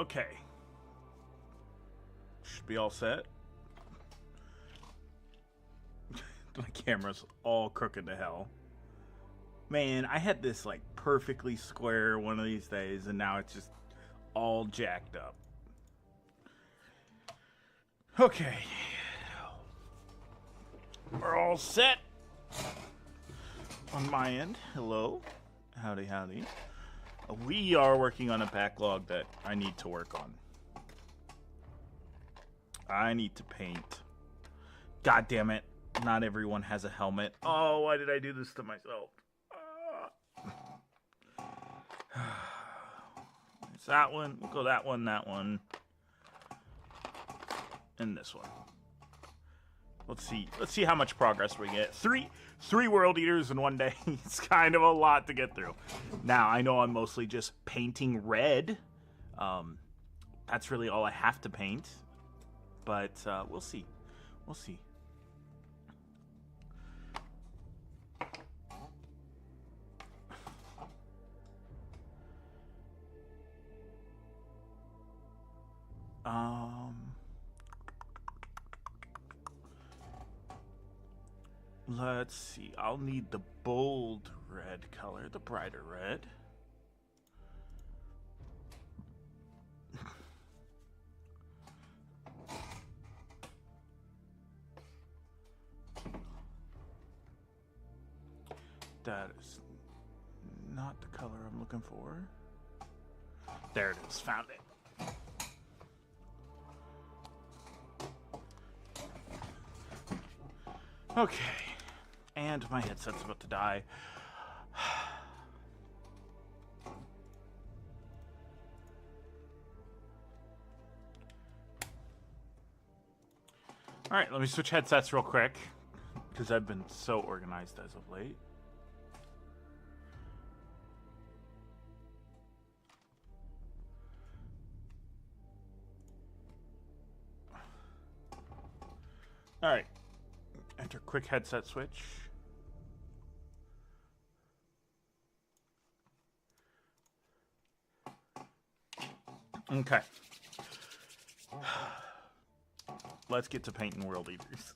Okay. Should be all set. My camera's all crooked to hell. Man, I had this like perfectly square one of these days, and now it's just all jacked up. Okay. We're all set. On my end, hello. Howdy, howdy. We are working on a backlog that I need to work on. I need to paint. God damn it. Not everyone has a helmet. Oh, why did I do this to myself? It's that one. We'll go that one, and this one. Let's see how much progress we get. Three World Eaters in one day. It's kind of a lot to get through. Now, I know I'm mostly just painting red. That's really all I have to paint. But we'll see. We'll see. Let's see. I'll need the bold red color, the brighter red. That is not the color I'm looking for. There it is. Found it. Okay. And my headset's about to die. Alright, let me switch headsets real quick, because I've been so organized as of late. Alright. Enter quick headset switch. Okay. Let's get to painting World Eaters.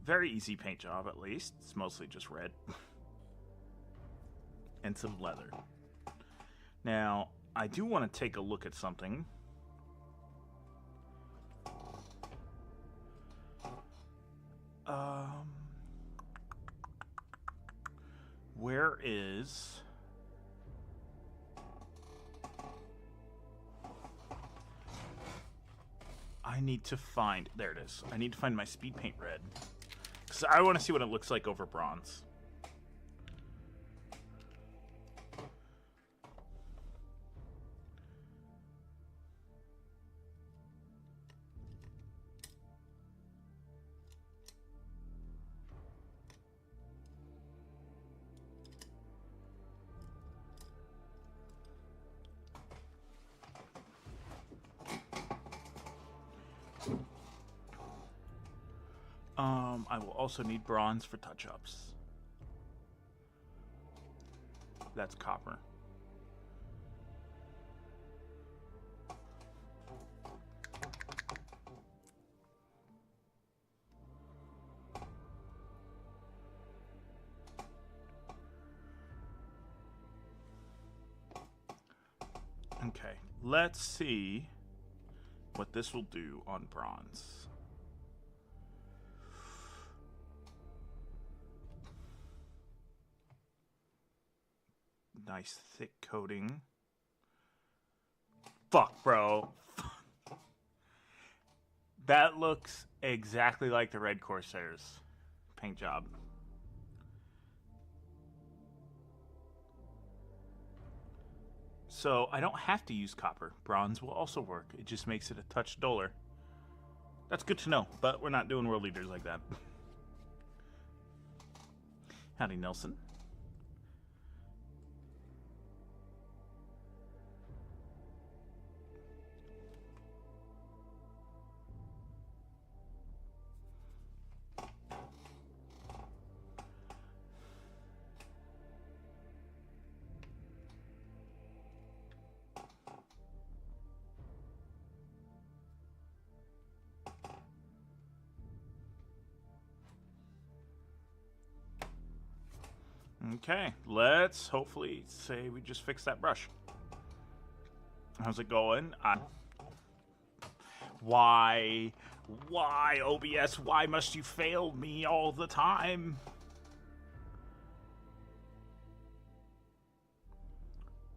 Very easy paint job, at least. It's mostly just red. And some leather. Now, I do want to take a look at something. Where is... I need to find... There it is. I need to find my speed paint red. Because I want to see what it looks like over bronze. I will also need bronze for touch-ups. That's copper. Okay, let's see what this will do on bronze. Nice thick coating. Fuck, bro. That looks exactly like the Red Corsairs paint job. So I don't have to use copper. Bronze will also work. It just makes it a touch duller. That's good to know, but we're not doing World Eaters like that. Howdy, Nelson. Okay, let's hopefully say we just fixed that brush. How's it going? Why? Why, OBS? Why must you fail me all the time?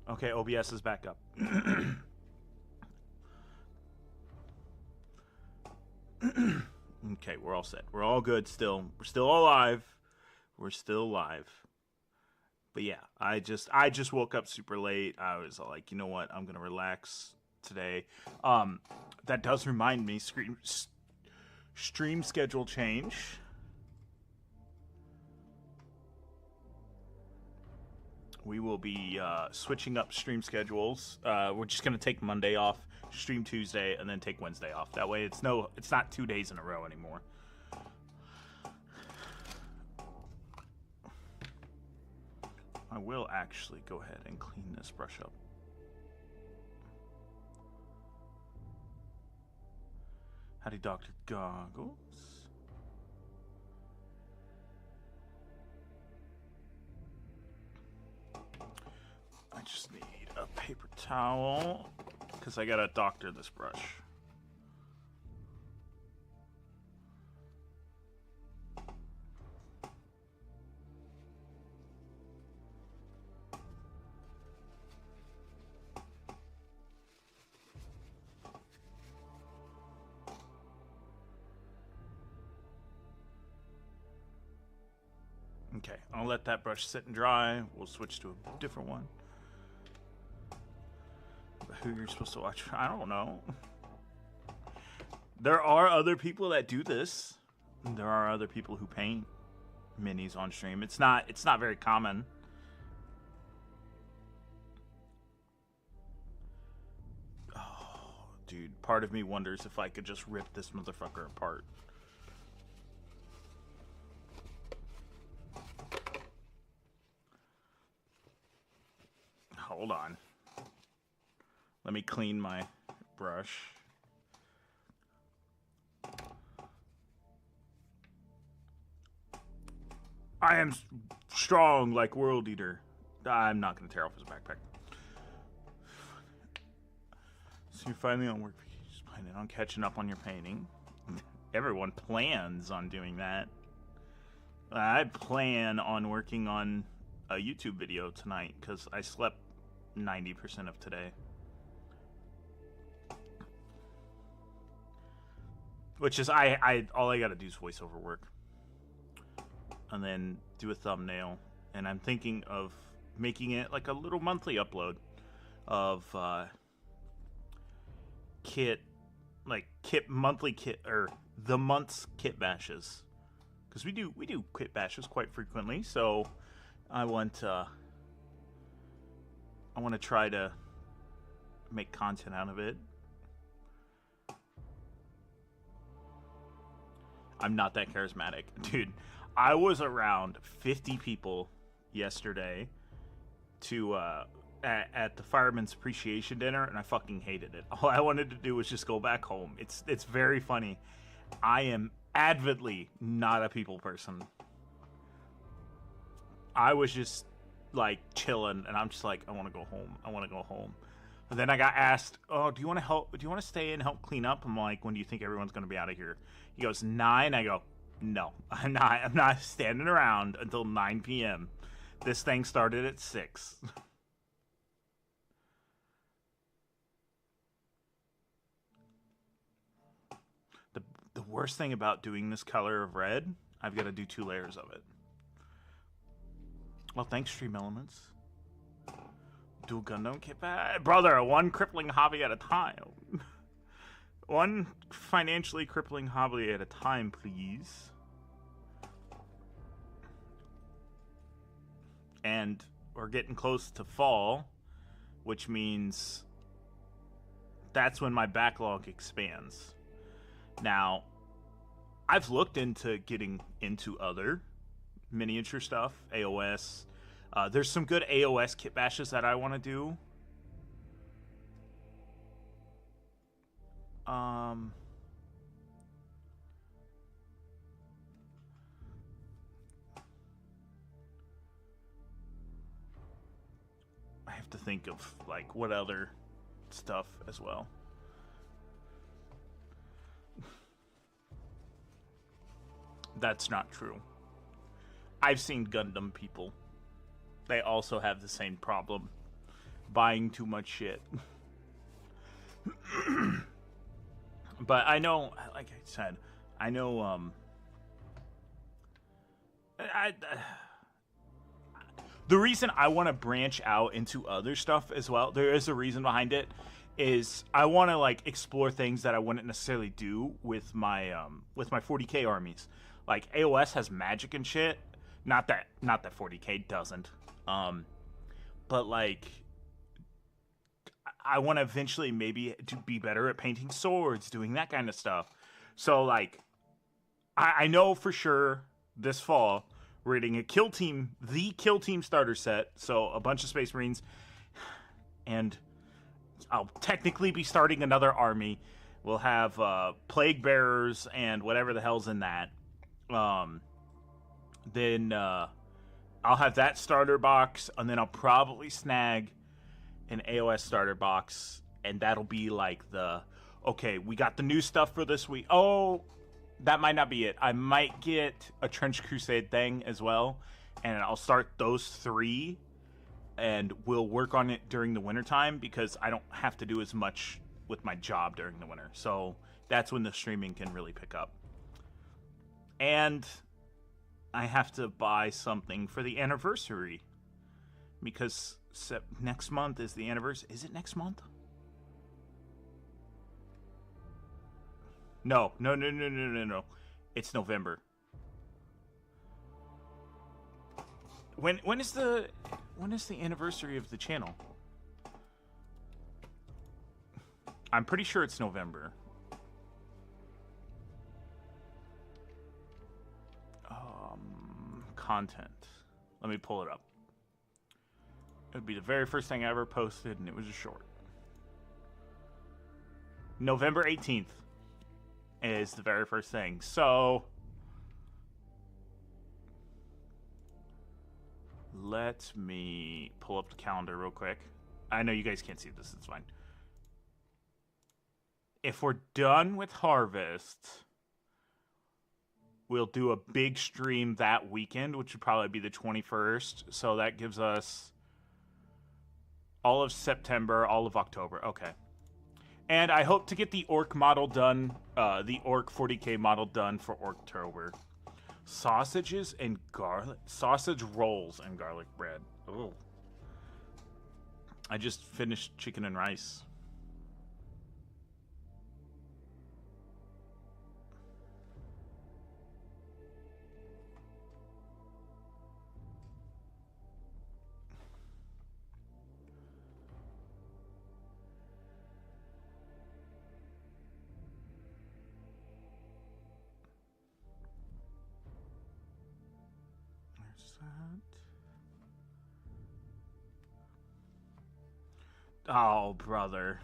Okay, OBS is back up. Okay, we're all set. We're all good still. We're still alive. We're still alive. But yeah, I just woke up super late. I was like, you know what? I'm gonna relax today. That does remind me, stream schedule change. We will be switching up stream schedules. We're just gonna take Monday off, stream Tuesday, and then take Wednesday off. That way, it's not 2 days in a row anymore. I will actually go ahead and clean this brush up. Howdy, Dr. Goggles. I just need a paper towel because I gotta doctor this brush. Okay, I'll let that brush sit and dry. We'll switch to a different one. Who you're supposed to watch? I don't know. There are other people that do this. There are other people who paint minis on stream. It's not very common. Oh, dude, part of me wonders if I could just rip this motherfucker apart. Hold on. Let me clean my brush. I am strong like World Eater. I'm not going to tear off his backpack. So you're finally on work. Just planning on catching up on your painting. Everyone plans on doing that. I plan on working on a YouTube video tonight because I slept 90% of today. Which is, all I gotta do is voiceover work. And then do a thumbnail. And I'm thinking of making it like a little monthly upload of monthly kit, or the month's kit bashes. Because we do kit bashes quite frequently, so I want to try to make content out of it. I'm not that charismatic. Dude, I was around 50 people yesterday to at the Fireman's Appreciation Dinner, and I fucking hated it. All I wanted to do was just go back home. It's very funny. I am avidly not a people person. I was just like chilling, and I'm just like, I want to go home. I want to go home. And then I got asked, "Oh, do you want to help? Do you want to stay and help clean up?" I'm like, "When do you think everyone's going to be out of here?" He goes, 9. I go, "No, I'm not. I'm not standing around until 9 p.m. This thing started at 6." The worst thing about doing this color of red, I've got to do 2 layers of it. Well, thanks, Stream Elements. Dual Gundam kit bag. Brother, one crippling hobby at a time. One financially crippling hobby at a time, please. And we're getting close to fall, which means that's when my backlog expands. Now, I've looked into getting into other miniature stuff, AOS. There's some good AOS kit bashes that I want to do. have to think of like what other stuff as well. That's not true. I've seen Gundam people. They also have the same problem. Buying too much shit. But I know, like I said, I know, the reason I want to branch out into other stuff as well, there is a reason behind it, is I want to, like, explore things that I wouldn't necessarily do with my 40k armies. Like, AOS has magic and shit. Not that 40k doesn't. But, like, I want to eventually maybe to be better at painting swords, doing that kind of stuff. So, like, I know for sure this fall we're getting the Kill Team starter set. So a bunch of Space Marines, and I'll technically be starting another army. We'll have Plague Bearers and whatever the hell's in that. Then I'll have that starter box, and then I'll probably snag an AOS starter box, and that'll be like okay, we got the new stuff for this week. Oh, that might not be it. I might get a Trench Crusade thing as well, and I'll start those 3, and we'll work on it during the wintertime because I don't have to do as much with my job during the winter. So that's when the streaming can really pick up. And I have to buy something for the anniversary because next month is the anniversary. Is it next month? No. It's November. When is the anniversary of the channel? I'm pretty sure it's November. Content. Let me pull it up. It would be the very first thing I ever posted, and it was a short. November 18th is the very first thing. So let me pull up the calendar real quick. I know you guys can't see this. It's fine. If we're done with Harvest, we'll do a big stream that weekend, which would probably be the 21st. So that gives us all of September, all of October. Okay. And I hope to get the Orc model done, the Orc 40k model done for Orktober. Sausages and garlic, sausage rolls and garlic bread. Oh. I just finished chicken and rice. Oh, brother.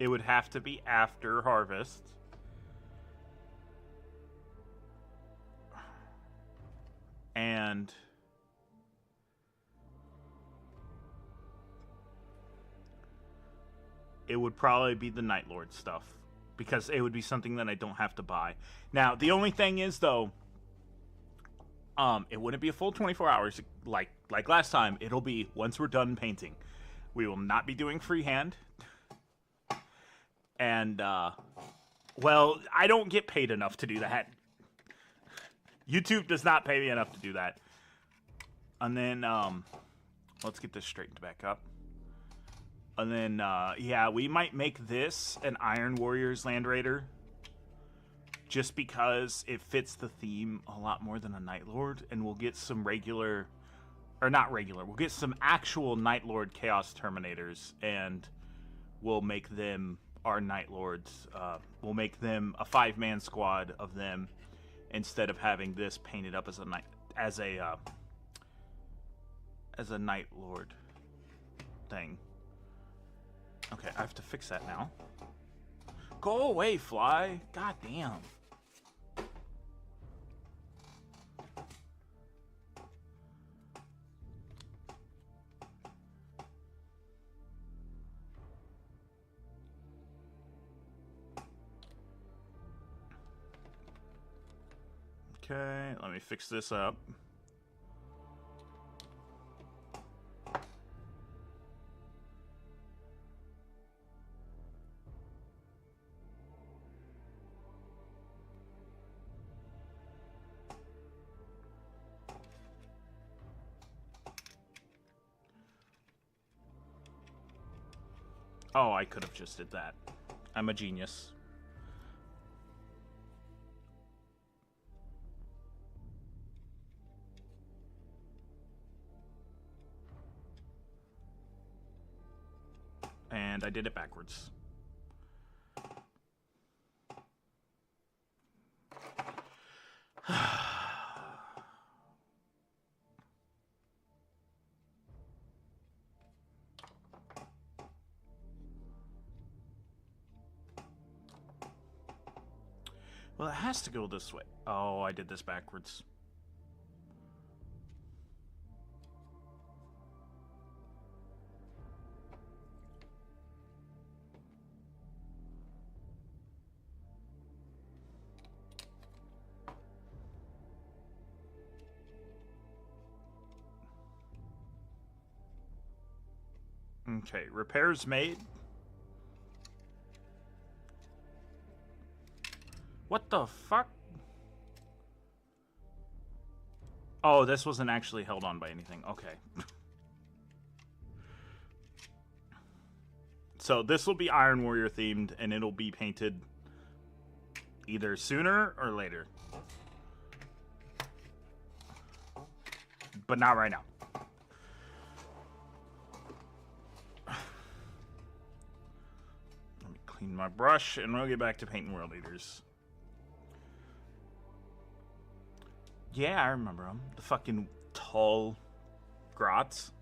It would have to be after Harvest. And it would probably be the Night Lord stuff, because it would be something that I don't have to buy. Now, the only thing is, though, it wouldn't be a full 24 hours like last time. It'll be once we're done painting. We will not be doing freehand. And, well, I don't get paid enough to do that. YouTube does not pay me enough to do that. And then, let's get this straightened back up. And then, yeah, we might make this an Iron Warriors Land Raider. Just because it fits the theme a lot more than a Night Lord. And we'll get some regular, or not regular, we'll get some actual Night Lord Chaos Terminators. And we'll make them our Night Lords. We'll make them a 5-man squad of them, instead of having this painted up as a as a Night Lord thing. Okay, I have to fix that now. Go away, fly. God damn. Okay, let me fix this up. Oh, I could have just did that. I'm a genius. And I did it backwards. Well, it has to go this way. Oh, I did this backwards. Okay, repairs made. What the fuck? Oh, this wasn't actually held on by anything. Okay. So this will be Iron Warrior themed, and it'll be painted either sooner or later. But not right now. Let me clean my brush, and we'll get back to painting World Eaters. Yeah, I remember them. The fucking tall grots.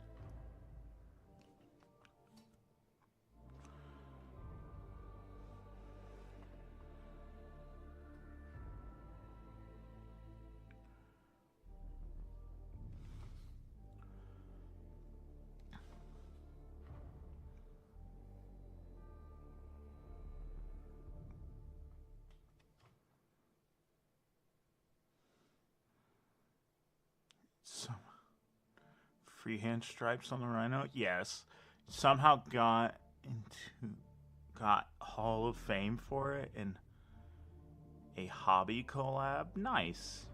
Some freehand stripes on the rhino. Yes, somehow got Hall of Fame for it in a hobby collab. Nice.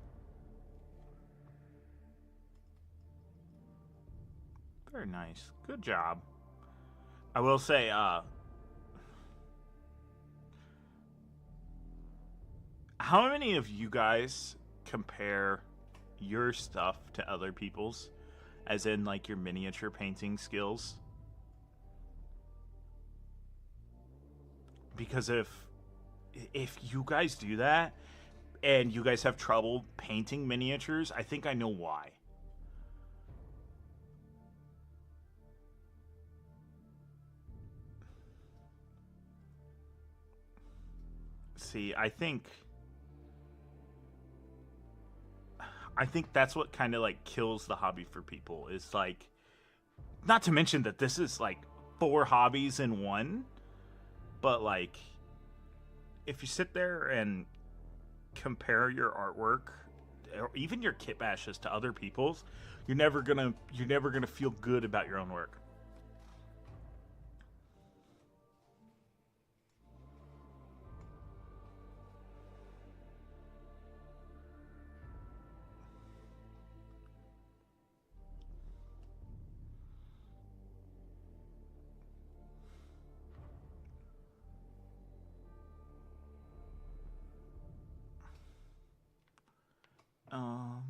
Very nice. Good job. I will say, how many of you guys compare your stuff to other people's? As in, like, your miniature painting skills? Because if you guys do that, and you guys have trouble painting miniatures, I think I know why. See, I think that's what kind of like kills the hobby for people. Is like, not to mention that this is like 4 hobbies in one, but like, if you sit there and compare your artwork or even your kit bashes to other people's, you're never gonna feel good about your own work. Um,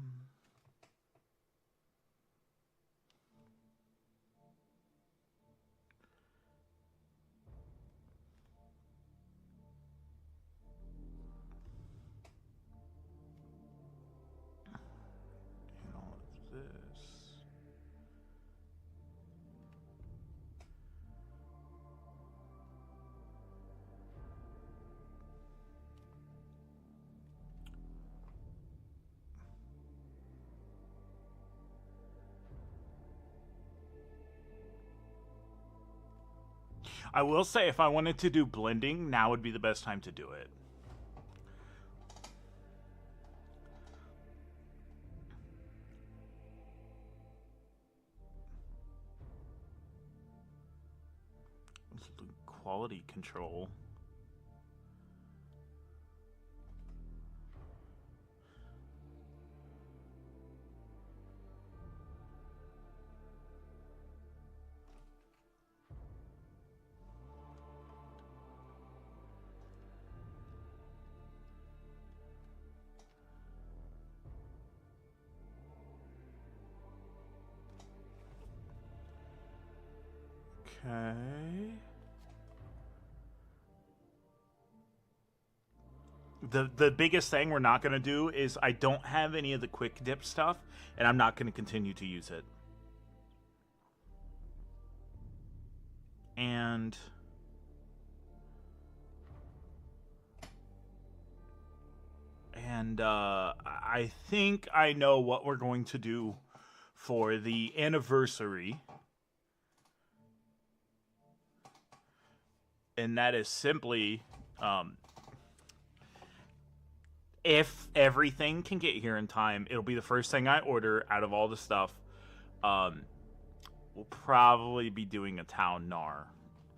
I will say, if I wanted to do blending, now would be the best time to do it. Quality control. Okay. The biggest thing we're not going to do is I don't have any of the quick dip stuff, and I'm not going to continue to use it. And I think I know what we're going to do for the anniversary. And that is simply, if everything can get here in time, it'll be the first thing I order out of all the stuff. We'll probably be doing a town Gnar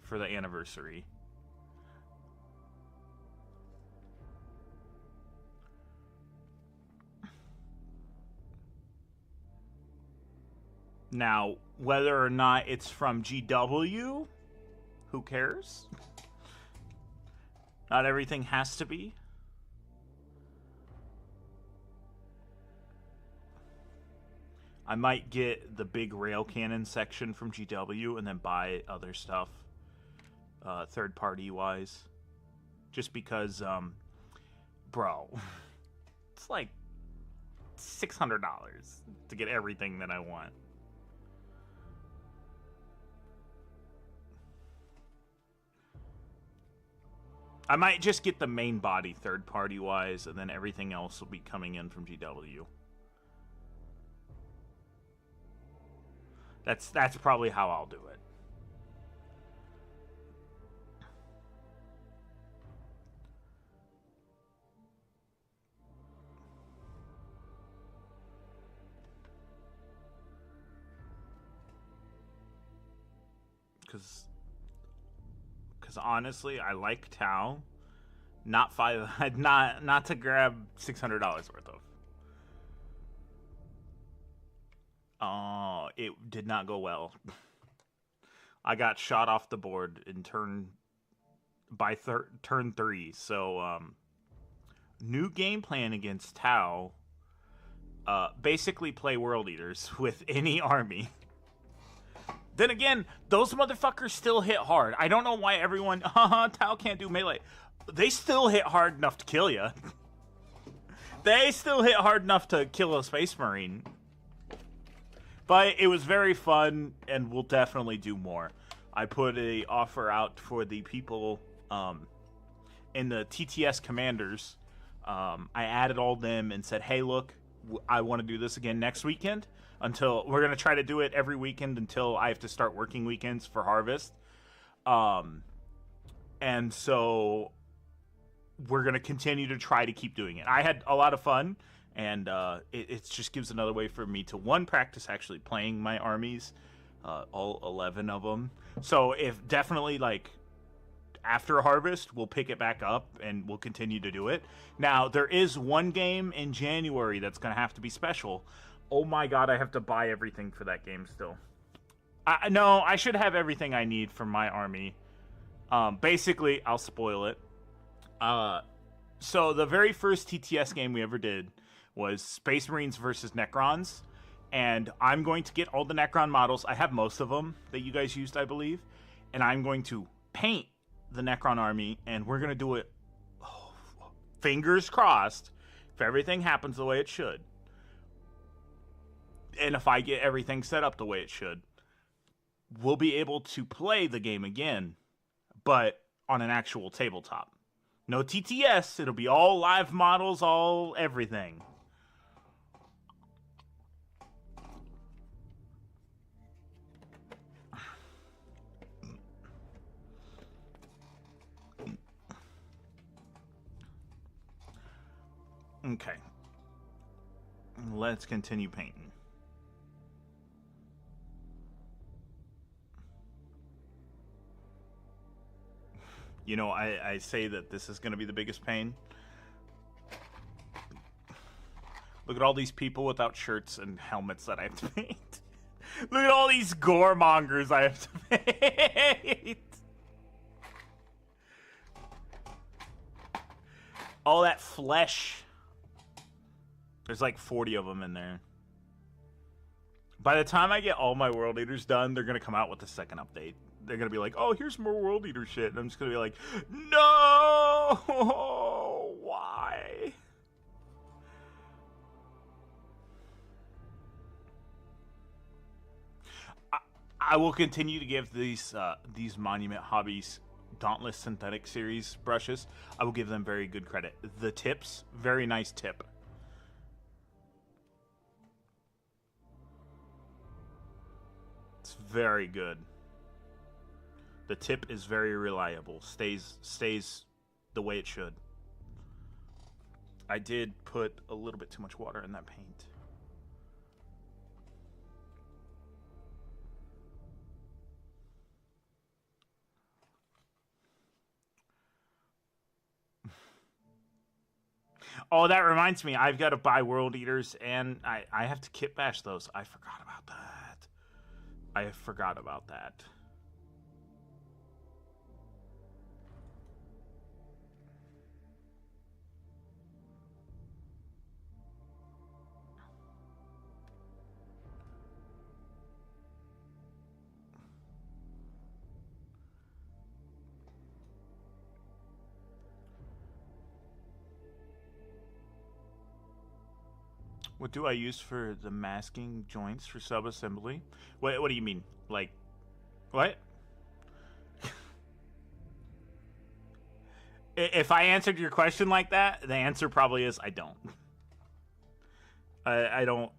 for the anniversary. Now, whether or not it's from GW, who cares? Not everything has to be. I might get the big rail cannon section from GW and then buy other stuff, third party wise. Just because, bro, it's like $600 to get everything that I want. I might just get the main body third party wise, and then everything else will be coming in from GW. That's probably how I'll do it. Because honestly, I like Tau. Not to grab $600 worth of. Oh, it did not go well. I got shot off the board in turn 3. So, new game plan against Tau. Basically play World Eaters with any army. Then again, those motherfuckers still hit hard. I don't know why everyone, Tau can't do melee. They still hit hard enough to kill you. They still hit hard enough to kill a Space Marine. But it was very fun, and we'll definitely do more. I put a offer out for the people in the TTS commanders. I added all them and said, hey, look, I want to do this again next weekend. Until we're going to try to do it every weekend until I have to start working weekends for Harvest. And so we're going to continue to try to keep doing it. I had a lot of fun, and it just gives another way for me to, one, practice actually playing my armies, all 11 of them. So if definitely, like, after Harvest, we'll pick it back up, and we'll continue to do it. Now, there is one game in January that's going to have to be special. Oh my god, I have to buy everything for that game still. No, I should have everything I need for my army. Basically, I'll spoil it. So the very first TTS game we ever did was Space Marines versus Necrons. And I'm going to get all the Necron models. I have most of them that you guys used, I believe. And I'm going to paint the Necron army. And we're going to do it, fingers crossed, if everything happens the way it should. And if I get everything set up the way it should, we'll be able to play the game again, but on an actual tabletop. No TTS, it'll be all live models, all everything. Okay. Let's continue painting. You know, I say that this is going to be the biggest pain. Look at all these people without shirts and helmets that I have to paint. Look at all these gore mongers I have to paint. All that flesh. There's like 40 of them in there. By the time I get all my World Eaters done, they're going to come out with the second update. They're going to be like, oh, here's more World Eater shit. And I'm just going to be like, no! Why? I will continue to give these Monument Hobbies Dauntless Synthetic Series brushes. I will give them very good credit. The tips, very nice tip. It's very good. The tip is very reliable. Stays the way it should. I did put a little bit too much water in that paint. Oh, that reminds me. I've got to buy World Eaters, and I have to kit bash those. I forgot about that. I forgot about that. What do I use for the masking joints for sub-assembly? What do you mean? Like, what? If I answered your question like that, the answer probably is I don't. I don't.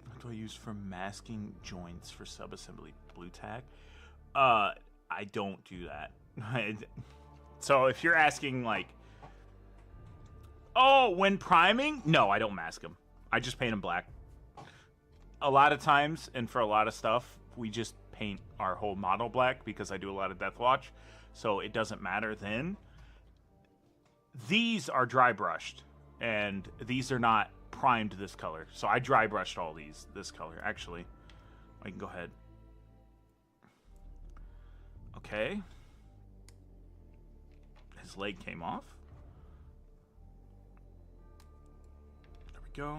What do I use for masking joints for sub-assembly? Blue tack? I don't do that. So if you're asking, like, oh, when priming? No, I don't mask them. I just paint them black. A lot of times, and for a lot of stuff, we just paint our whole model black because I do a lot of Deathwatch, so it doesn't matter then. These are dry brushed, and these are not primed this color. So I dry brushed all these this color. Actually, I can go ahead. Okay. His leg came off. There we go.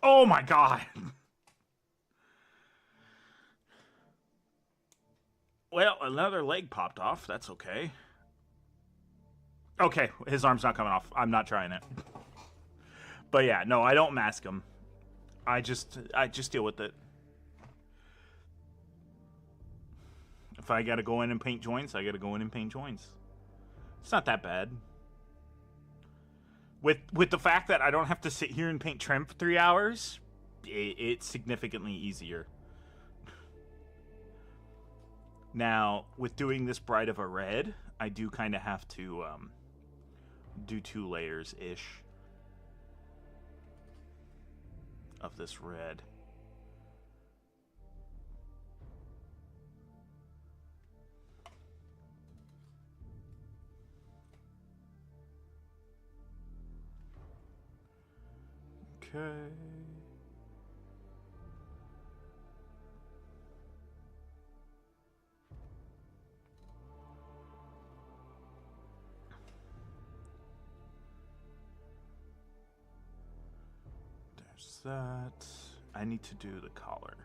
Oh my god! Well, another leg popped off. That's okay. Okay, his arm's not coming off. I'm not trying it. But yeah, no, I don't mask him. I just deal with it. If I gotta go in and paint joints, I gotta go in and paint joints. It's not that bad. With the fact that I don't have to sit here and paint trim for 3 hours, it's significantly easier. Now, with doing this bright of a red, I do kind of have to do 2 layers-ish of this red. Okay. There's that. I need to do the collar.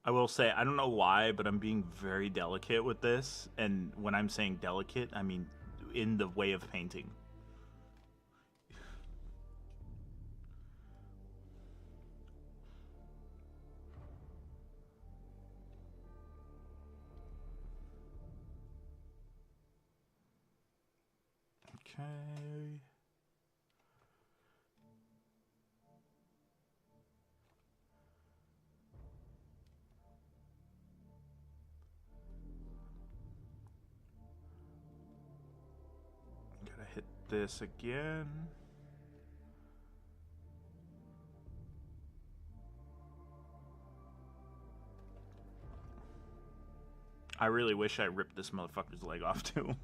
I will say, I don't know why, but I'm being very delicate with this. And when I'm saying delicate, I mean in the way of painting. Okay. this again. I really wish I ripped this motherfucker's leg off too.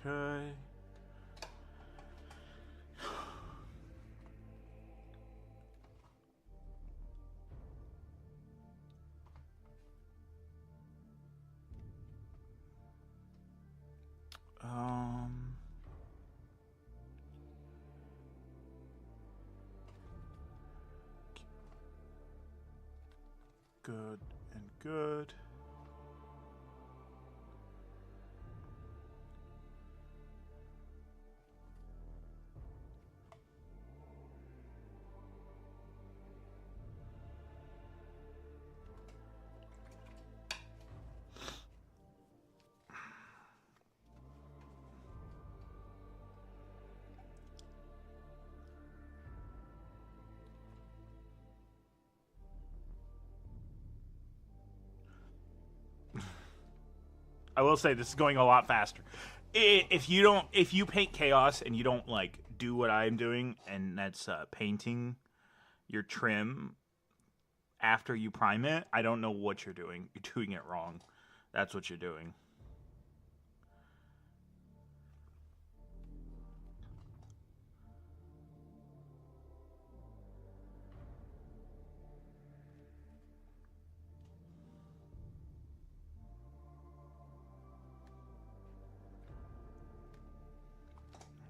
Okay. Good and good. I will say this is going a lot faster. If you paint chaos and you don't like do what I'm doing, and that's painting your trim after you prime it, I don't know what you're doing. You're doing it wrong. That's what you're doing.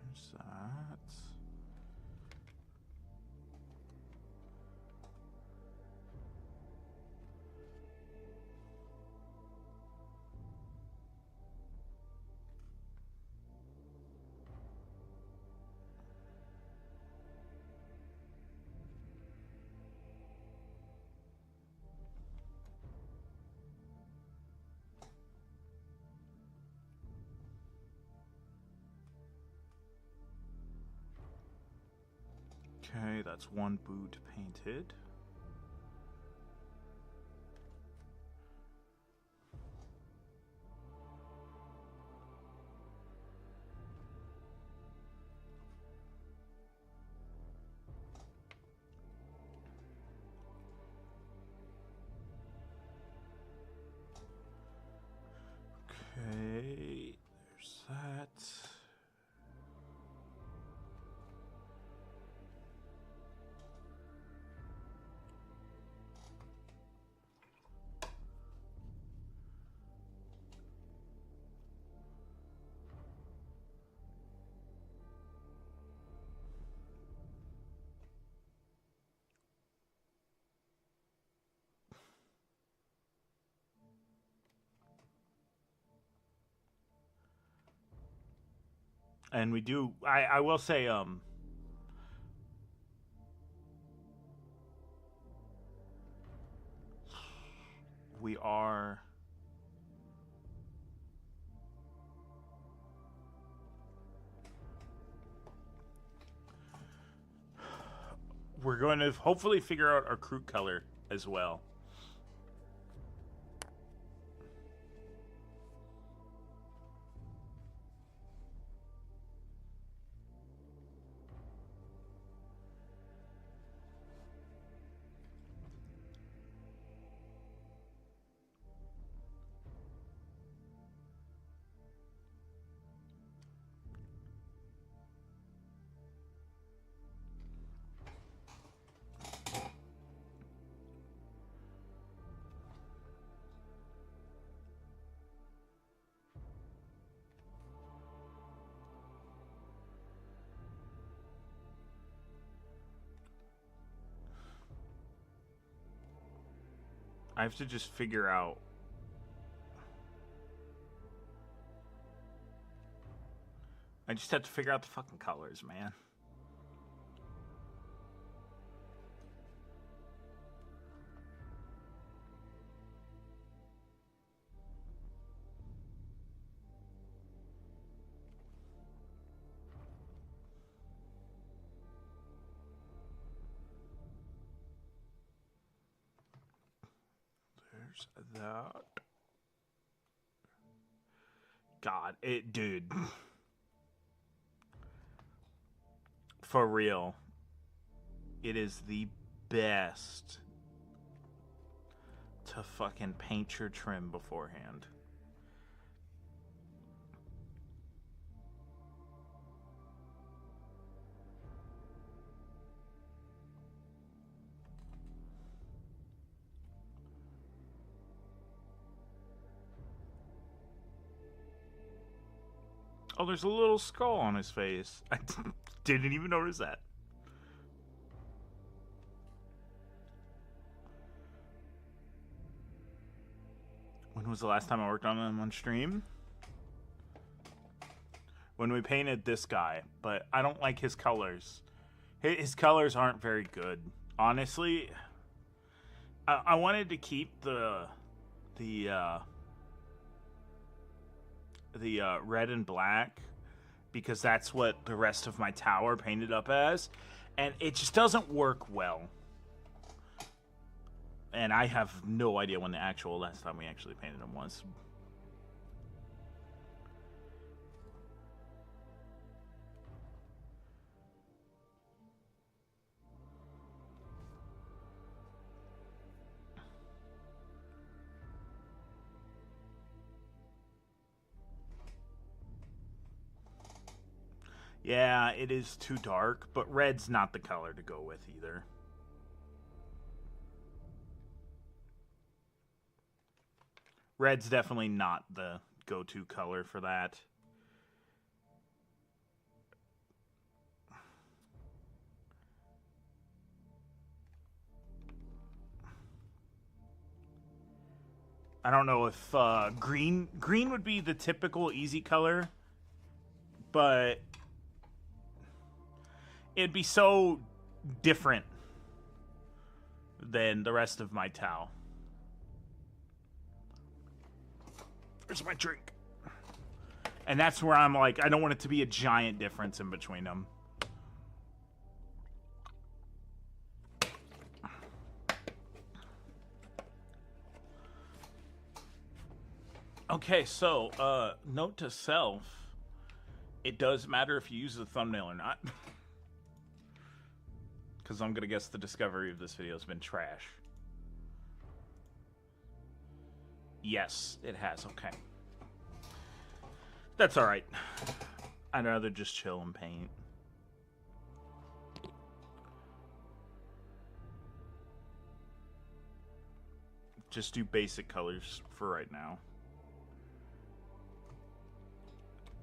There's that. Okay, that's one boot painted. Okay, there's that. And we do. I will say we are. We're going to hopefully figure out our crew color as well. I have to just figure out. I just have to figure out the fucking colors, man. There's that. God, dude. For real. It is the best to fucking paint your trim beforehand. Oh, there's a little skull on his face. I didn't even notice that. When was the last time I worked on him on stream? When we painted this guy, but I don't like his colors. His colors aren't very good. Honestly, I wanted to keep the red and black because that's what the rest of my tower painted up as, and it just doesn't work well. And I have no idea when the last time we actually painted him was. Yeah, it is too dark, but red's not the color to go with either. Red's definitely not the go-to color for that. I don't know if green would be the typical easy color, but it'd be so different than the rest of my Tau. Where's my drink? And that's where I'm like, I don't want it to be a giant difference in between them. Okay, so, note to self. It does matter if you use the thumbnail or not. Because I'm going to guess the discovery of this video has been trash. Yes, it has. Okay. That's alright. I'd rather just chill and paint. Just do basic colors for right now.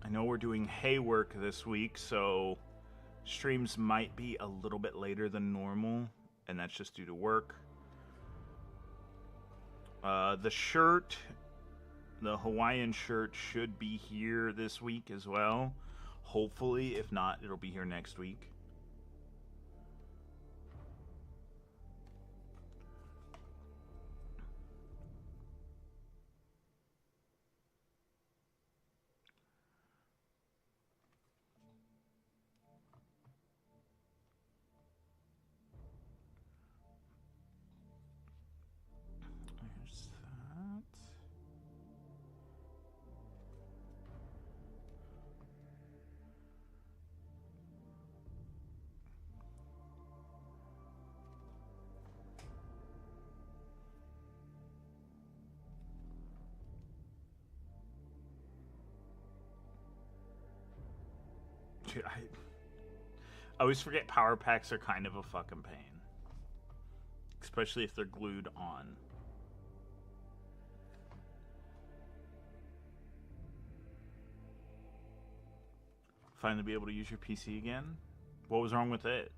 I know we're doing hay work this week, so streams might be a little bit later than normal, and that's just due to work. The shirt, the Hawaiian shirt, should be here this week as well. Hopefully, if not, it'll be here next week. There's that. Dude, I always forget power packs are kind of a fucking pain. Especially if they're glued on. Finally be able to use your PC again? What was wrong with it?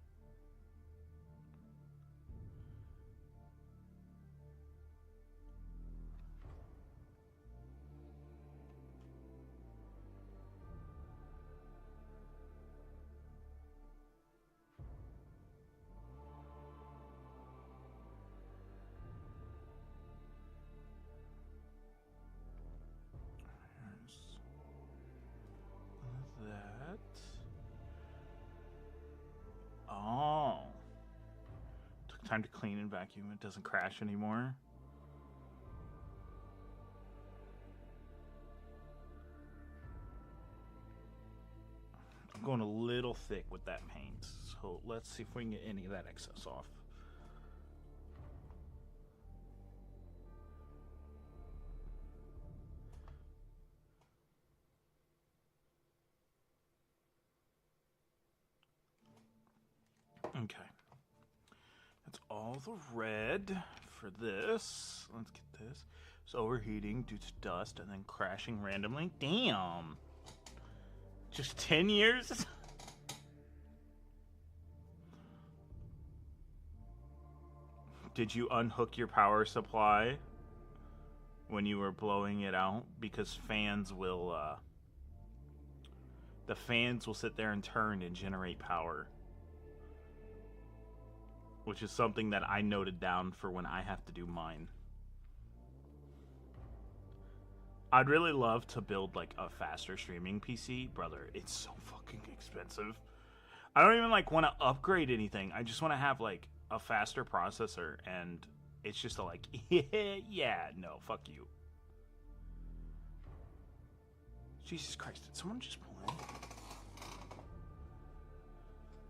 That. Oh. Took time to clean and vacuum. It doesn't crash anymore. thick with that paint. So let's see if we can get any of that excess off. Okay. That's all the red for this. Let's get this. It's overheating due to dust and then crashing randomly. Damn. Just 10 years? Did you unhook your power supply when you were blowing it out? Because fans will, the fans will sit there and turn and generate power. Which is something that I noted down for when I have to do mine. I'd really love to build like a faster streaming PC. Brother, it's so fucking expensive. I don't even like want to upgrade anything. I just want to have like a faster processor, and it's just a like, yeah, no, fuck you. Jesus Christ, did someone just pull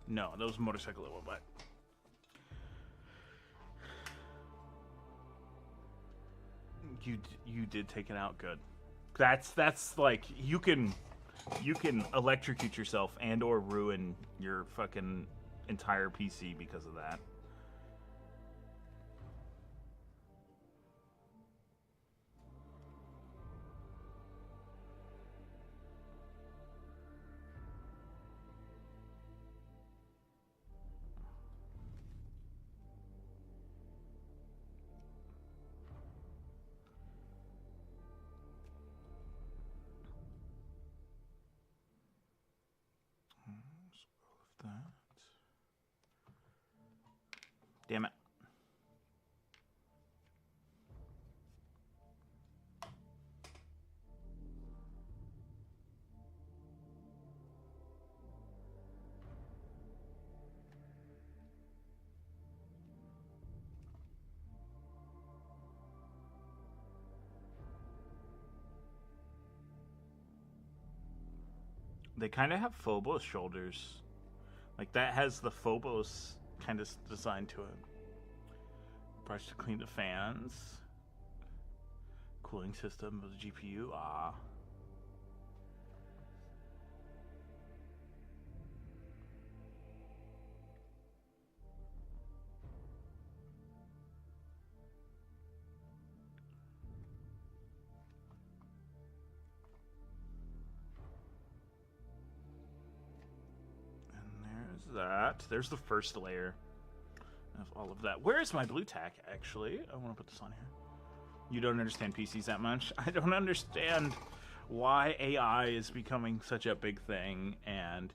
in? No, that was a motorcycle that went by. You did take it out. Good. That's like you can electrocute yourself and or ruin your fucking entire PC because of that. That. Damn it. They kind of have Phobos shoulders. Like, that has the Phobos kind of design to it. Brush to clean the fans. Cooling system of the GPU. Ah. That. There's the first layer of all of that. Where is my blue tack, actually? I want to put this on here. You don't understand PCs that much? I don't understand why AI is becoming such a big thing, and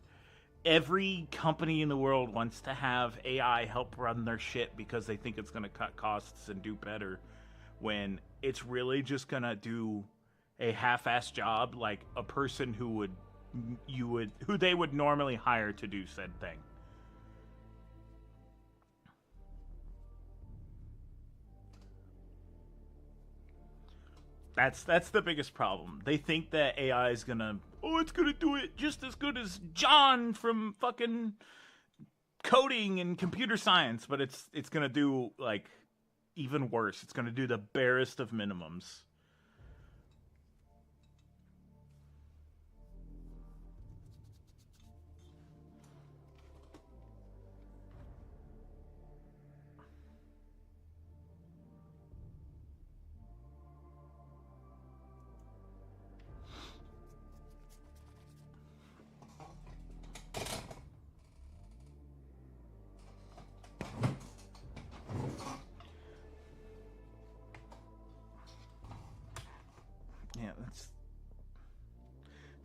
every company in the world wants to have AI help run their shit because they think it's going to cut costs and do better, when it's really just going to do a half-ass job like a person who they would normally hire to do said thing. That's the biggest problem. They think that AI is gonna, it's gonna do it just as good as John from fucking coding and computer science, but it's gonna do like even worse. It's gonna do the barest of minimums.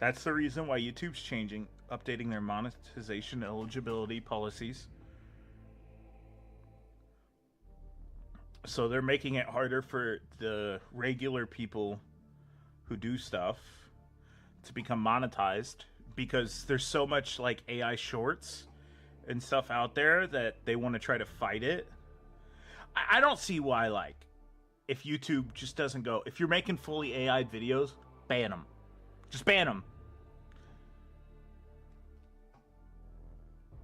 That's the reason why YouTube's changing, updating their monetization eligibility policies. So they're making it harder for the regular people who do stuff to become monetized, because there's so much like AI shorts and stuff out there that they want to try to fight it. I don't see why, like, if YouTube just doesn't go, if you're making fully AI videos, ban them. Just ban them.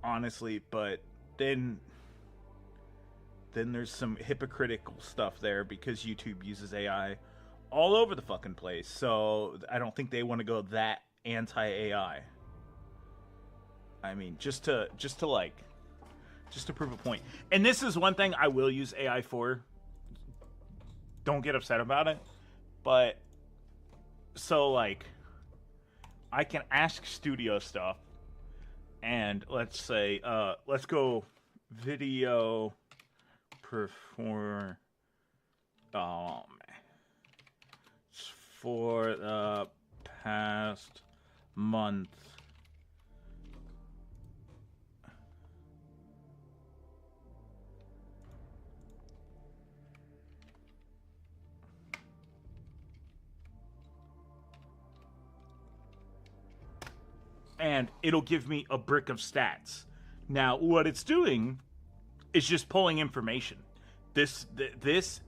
honestly, but then there's some hypocritical stuff there because YouTube uses AI all over the fucking place. So I don't think they want to go that anti-AI. I mean, just to prove a point. And this is one thing I will use AI for. Don't get upset about it. But so like I can ask Studio stuff and let's say let's go video perform for the past month. And it'll give me a brick of stats. Now, what it's doing is just pulling information. This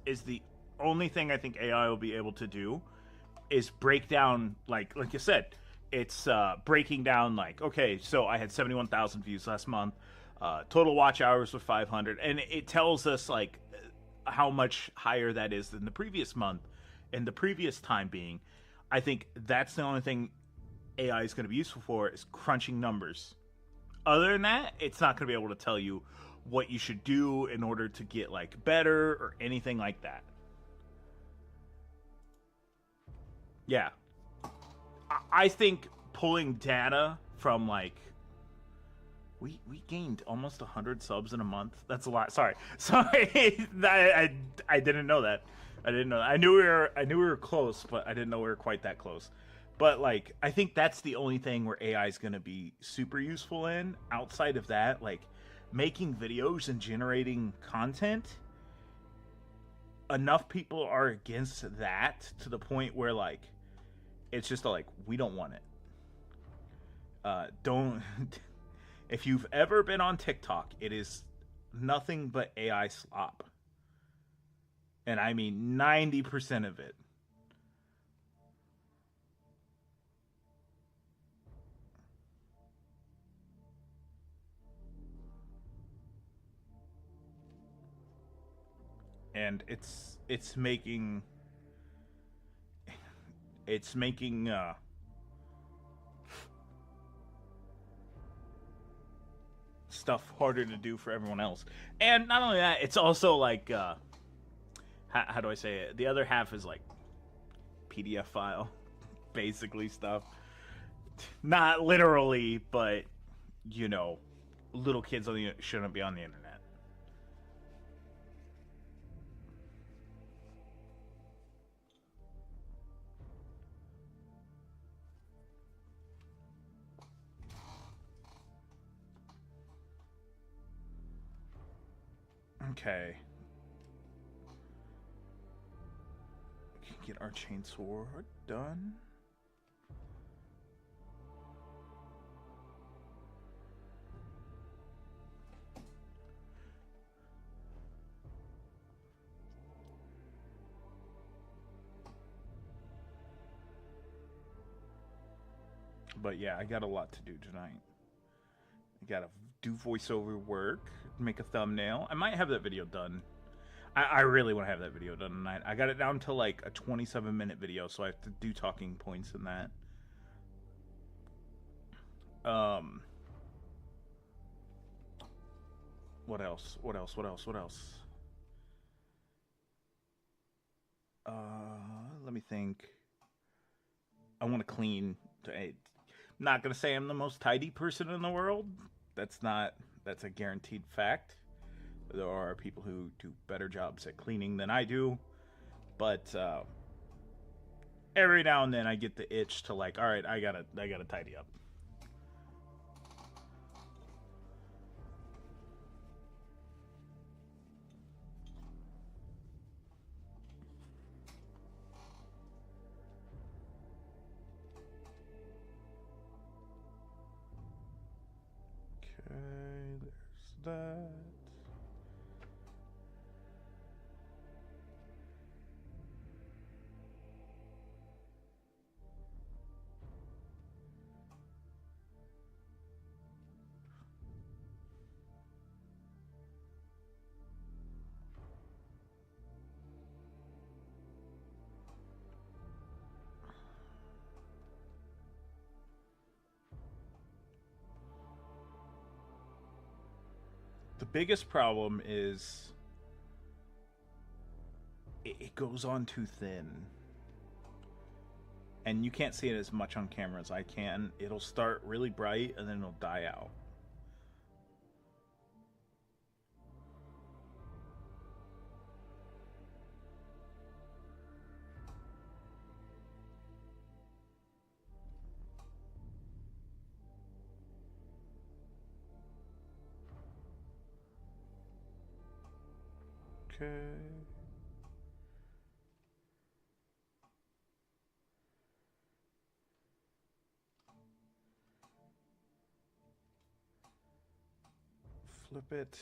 is the only thing I think AI will be able to do is break down, like you said, it's breaking down like, okay, so I had 71,000 views last month, total watch hours were 500, and it tells us like how much higher that is than the previous month and the previous time being. I think that's the only thing AI is going to be useful for, is crunching numbers. Other than that, it's not going to be able to tell you what you should do in order to get like better or anything like that. Yeah. I think pulling data from like we gained almost 100 subs in a month. That's a lot. Sorry. I didn't know that. I didn't know that. I knew we were close, but I didn't know we were quite that close. But like I think that's the only thing where AI is going to be super useful in. Outside of that, like making videos and generating content, enough people are against that to the point where like it's just like, we don't want it. Don't if you've ever been on TikTok, it is nothing but AI slop. And I mean 90% of it. And it's making stuff harder to do for everyone else. And not only that, it's also like how do I say it? The other half is like PDF file, basically stuff. Not literally, but you know, little kids shouldn't be on the internet. Okay. We can get our chainsaw done. But yeah, I got a lot to do tonight. I gotta do voiceover work, make a thumbnail. I might have that video done. I really want to have that video done tonight. I got it down to like a 27-minute video, so I have to do talking points in that. What else? Let me think. I want to clean. I'm not gonna say I'm the most tidy person in the world. That's a guaranteed fact. There are people who do better jobs at cleaning than I do, but every now and then I get the itch to like, all right, I gotta tidy up. Okay, there's that. The biggest problem is it goes on too thin. And you can't see it as much on camera as I can. It'll start really bright and then it'll die out. Okay. Flip it.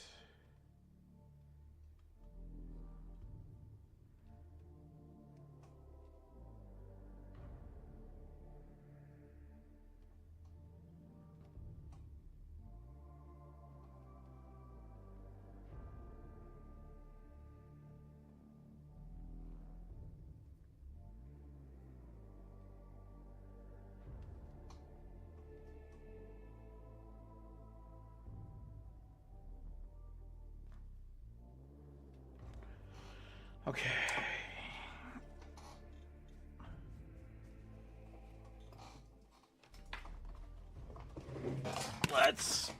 Okay. Let's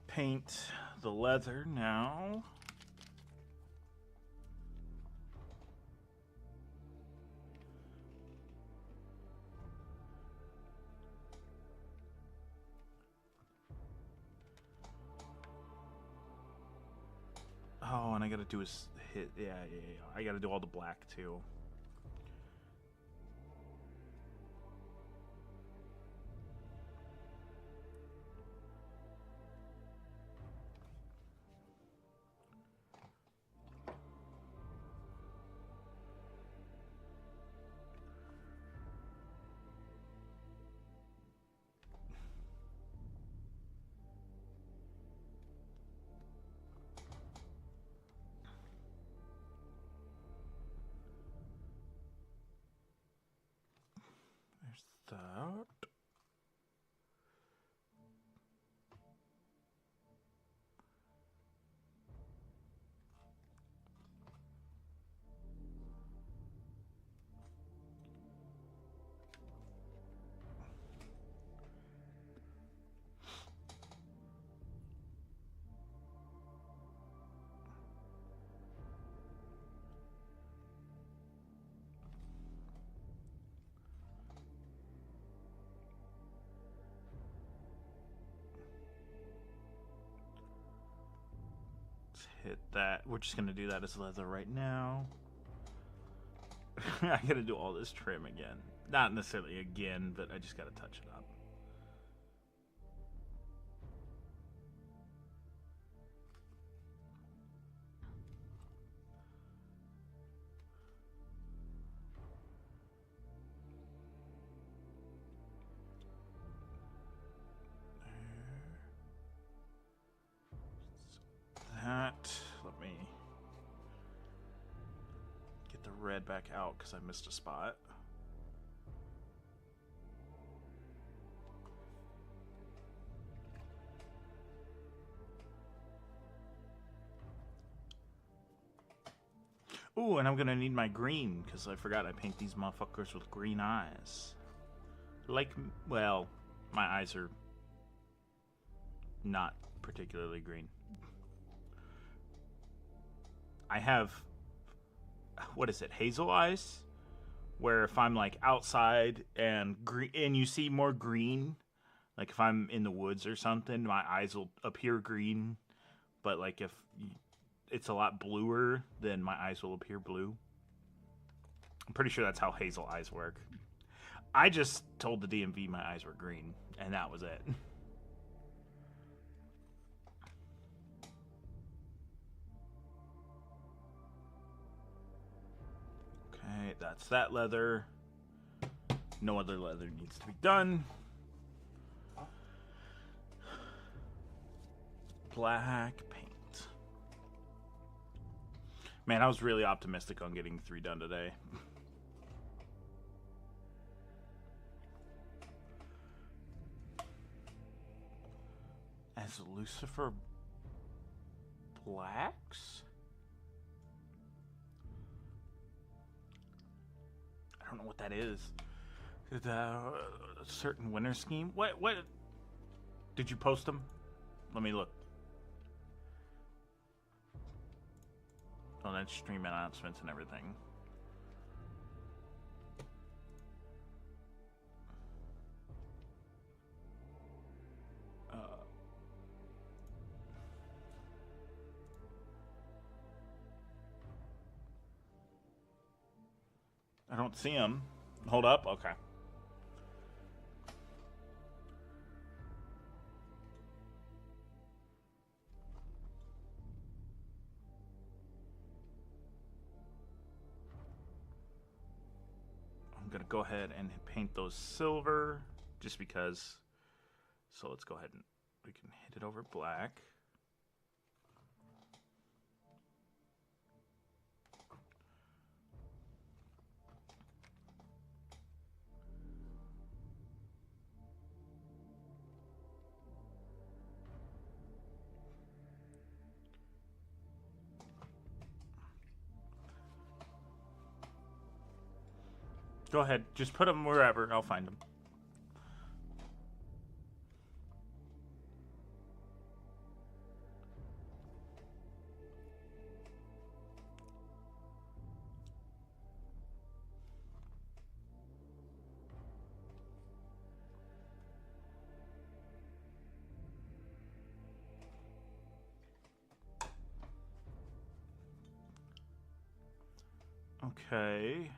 paint the leather now. Oh, and I gotta do is hit. Yeah. I gotta do all the black too. There's that. Hit that. We're just gonna do that as leather right now. I gotta do all this trim again. Not necessarily again, but I just gotta touch it up. That. Let me get the red back out because I missed a spot. Ooh, and I'm gonna need my green because I forgot I paint these motherfuckers with green eyes. Like, well, my eyes are not particularly green. I have, what is it, hazel eyes? Where if I'm like outside and green, and you see more green, like if I'm in the woods or something, my eyes will appear green. But like if it's a lot bluer, then my eyes will appear blue. I'm pretty sure that's how hazel eyes work. I just told the DMV my eyes were green, and that was it. Okay, that's that leather. No other leather needs to be done. Black paint. Man, I was really optimistic on getting 3 done today. As Lucifer blacks? I don't know what that is. Is it a certain winter scheme? What? Did you post them? Let me look. Oh, that's stream announcements and everything. I don't see him. Hold up. Okay. I'm going to go ahead and paint those silver just because. So let's go ahead and we can hit it over black. Go ahead. Just put them wherever. I'll find them. Okay.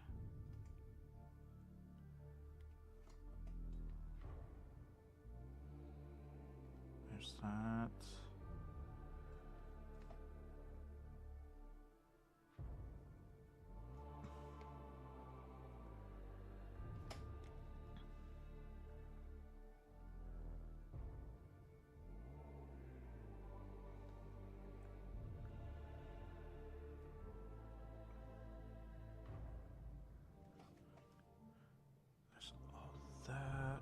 There's that. There's all that.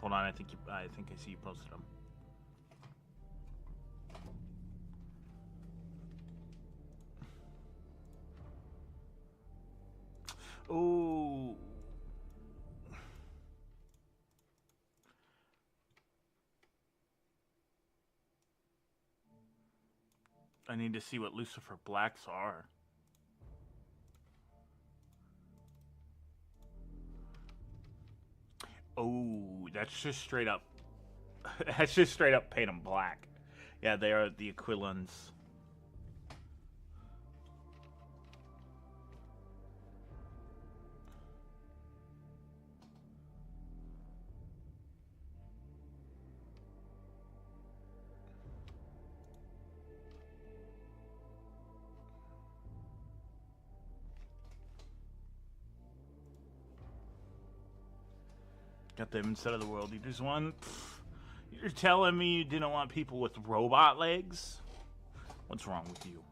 Hold on, I think I see you posted them. Oh. I need to see what Lucifer Blacks are. Oh, that's just straight up. That's just straight up paint them black. Yeah, they are the Aquilans. Got them instead of the World Eaters one. Pfft. You're telling me you didn't want people with robot legs? What's wrong with you?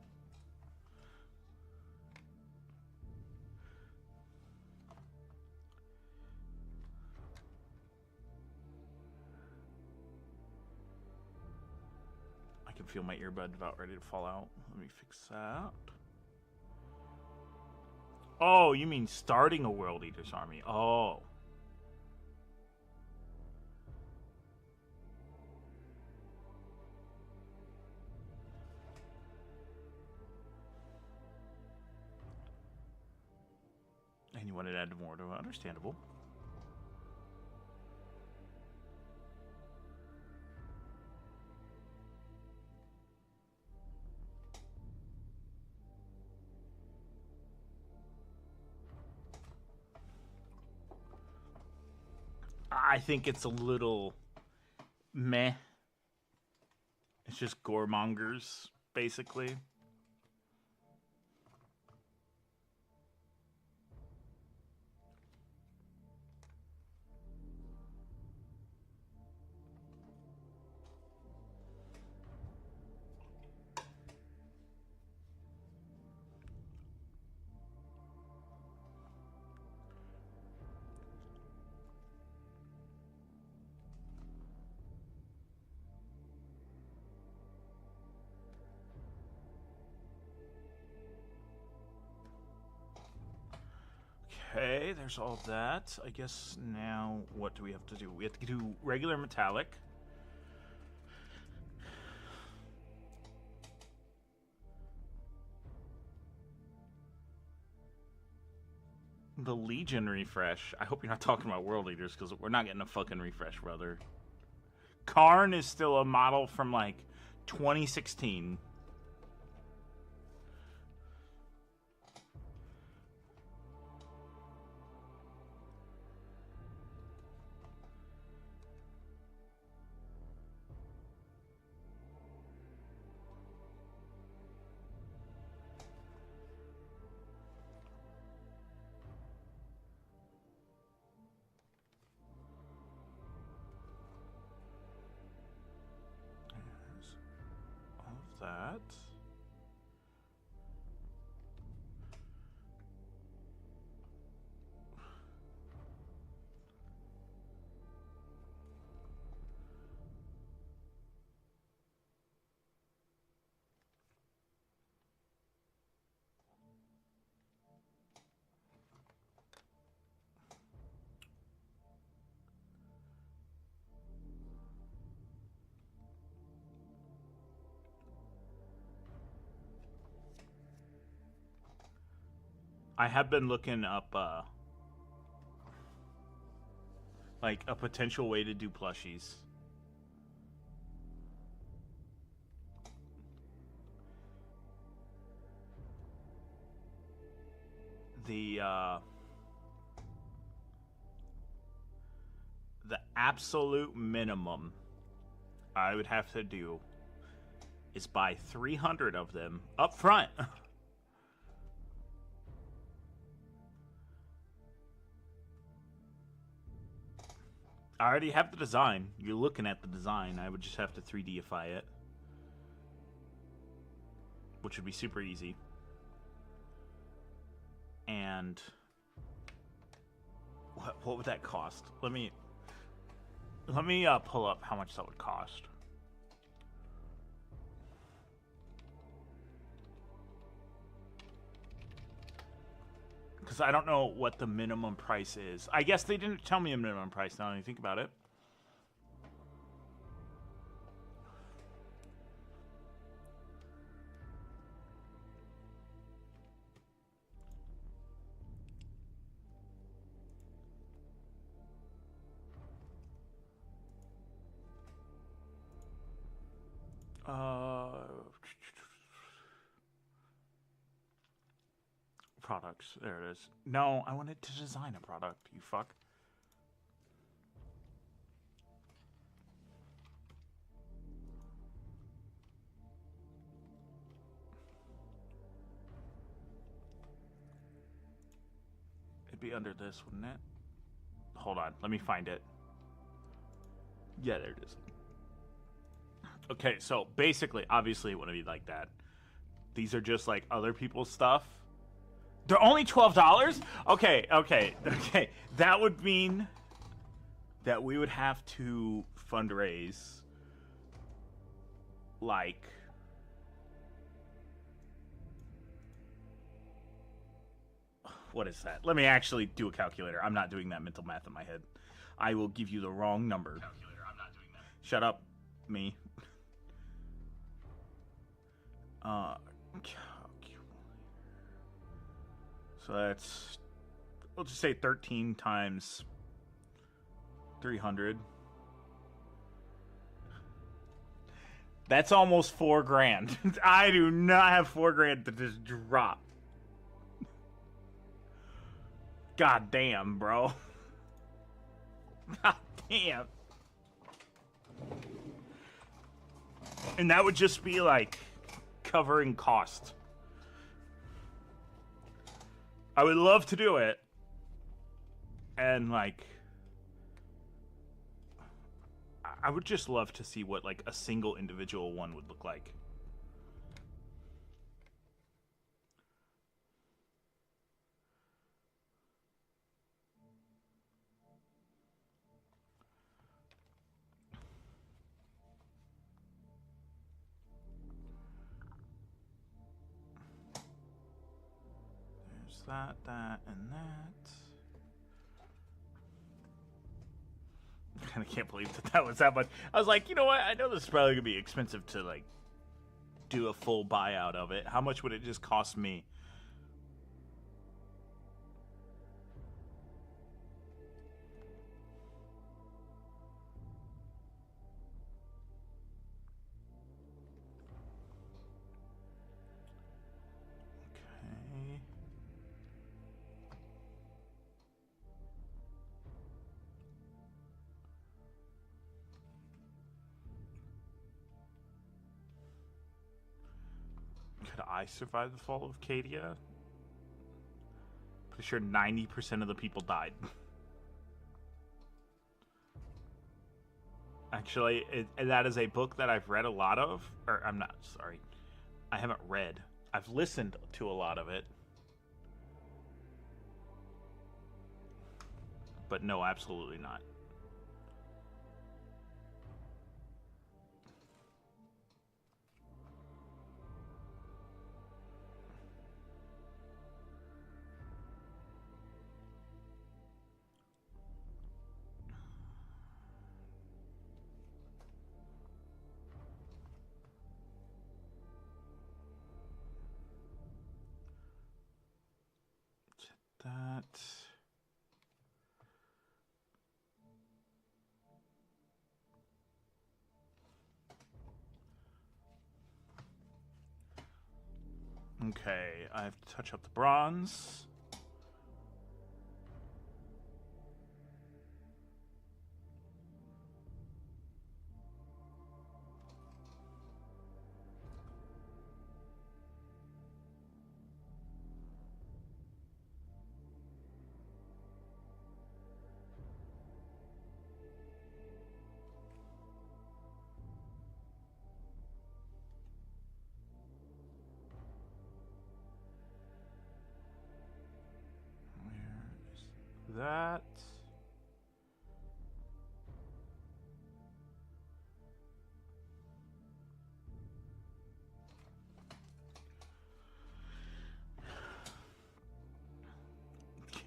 I can feel my earbud about ready to fall out. Let me fix that. Oh, you mean starting a World Eaters army? Oh. And you wanted to add more to it. Understandable. I think it's a little meh. It's just goremongers, basically. Okay, there's all of that. I guess now what do we have to do? We have to do regular metallic. The Legion refresh. I hope you're not talking about World Eaters, because we're not getting a fucking refresh, brother. Karn is still a model from, like, 2016. That. I have been looking up, like, a potential way to do plushies. The absolute minimum I would have to do is buy 300 of them up front. I already have the design. You're looking at the design. I would just have to 3Dify it, which would be super easy. And what would that cost? Let me pull up how much that would cost. Because I don't know what the minimum price is. I guess they didn't tell me a minimum price now that I think about it. Products. There it is. No, I wanted to design a product, you fuck. It'd be under this, wouldn't it? Hold on, let me find it. Yeah, there it is. Okay, so basically, obviously it wouldn't be like that. These are just like other people's stuff. They're only $12? Okay. That would mean that we would have to fundraise like what is that? Let me actually do a calculator. I'm not doing that mental math in my head. I will give you the wrong number. Calculator, I'm not doing that. Shut up, me. So that's, we'll just say 13 times 300. That's almost $4,000. I do not have $4,000 to just drop. God damn, bro. God damn. And that would just be like covering cost. I would love to do it. And like I would just love to see what like a single individual one would look like. There's that, and that. I can't believe that was that much. I was like, you know what? I know this is probably gonna be expensive to like do a full buyout of it. How much would it just cost me? Okay. Could I survive the fall of Cadia? Pretty sure 90% of the people died. Actually, that is a book that I've read a lot of. Or, I'm not, sorry. I haven't read. I've listened to a lot of it. But no, absolutely not. That. Okay, I have to touch up the bronze. That.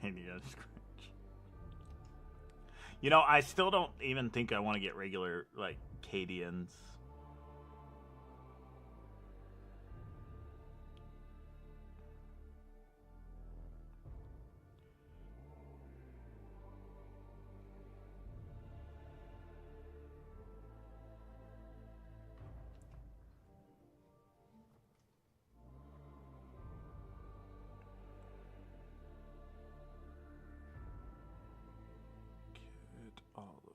Cadia Scratch. You know, I still don't even think I want to get regular, like, Cadians. All of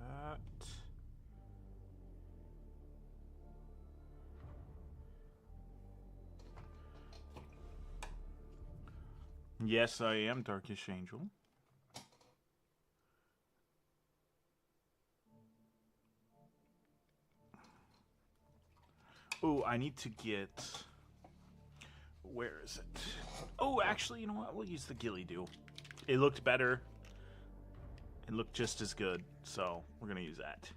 that. Yes, I am Darkish Angel. Ooh, I need to get... Where is it? Oh, actually, you know what? We'll use the Ghillie Doo. It looked better. It looked just as good, so we're going to use that.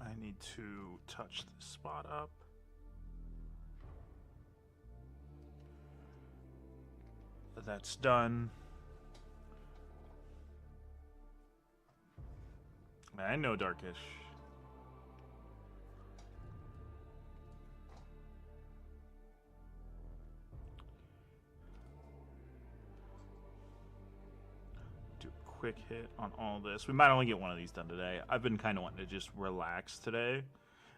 I need to touch this spot up. That's done. I know Darkish. Do a quick hit on all this. We might only get one of these done today. I've been kind of wanting to just relax today.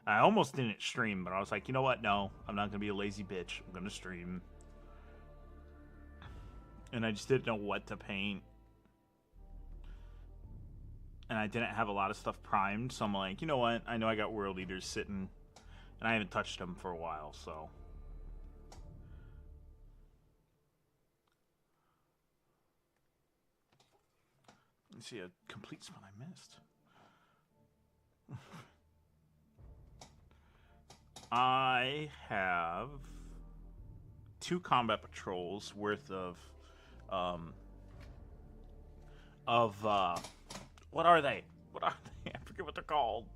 I almost didn't stream, but I was like, you know what? No, I'm not going to be a lazy bitch. I'm going to stream. And I just didn't know what to paint. And I didn't have a lot of stuff primed, so I'm like, you know what? I know I got World Eaters sitting, and I haven't touched them for a while, so... Let's see a complete spot I missed. I have 2 combat patrols worth of what are they? What are they? I forget what they're called.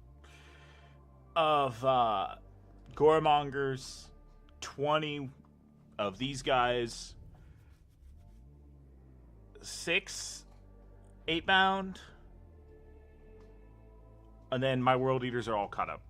Of Goremongers, 20 of these guys, 6 8-bound, and then my World Eaters are all caught up.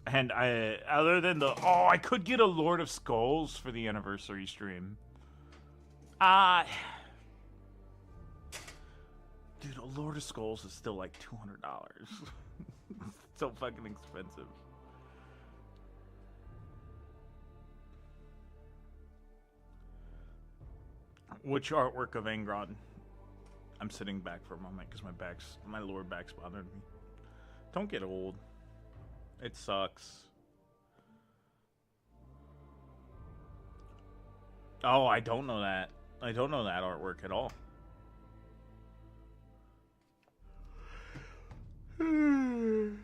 And other than I could get a Lord of Skulls for the anniversary stream. Dude, a Lord of Skulls is still like $200. It's so fucking expensive. Which artwork of Angron? I'm sitting back for a moment because my lower back's bothering me. Don't get old. It sucks. Oh, I don't know that. I don't know that artwork at all. Ooh.